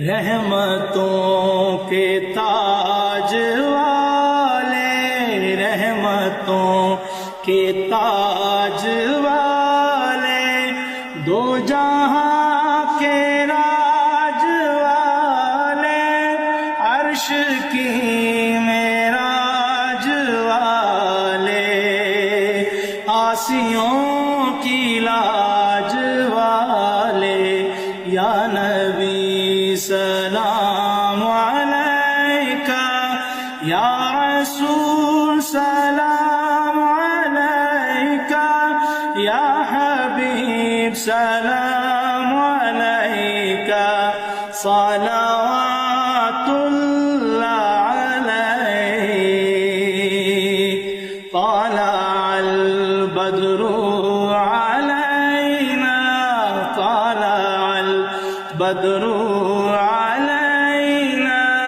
رحمتوں کے تاج والے، رحمتوں کے تاج والے، دو جہاں کے راج والے، عرش کی معراج والے، آسیوں کی لاج والے، یا نبی سلام علیکہ، یا رسول سلام علیکہ، یا حبیب سلام علیکہ، صلوات اللہ علیک، طلع البدر علینا، طلع البدر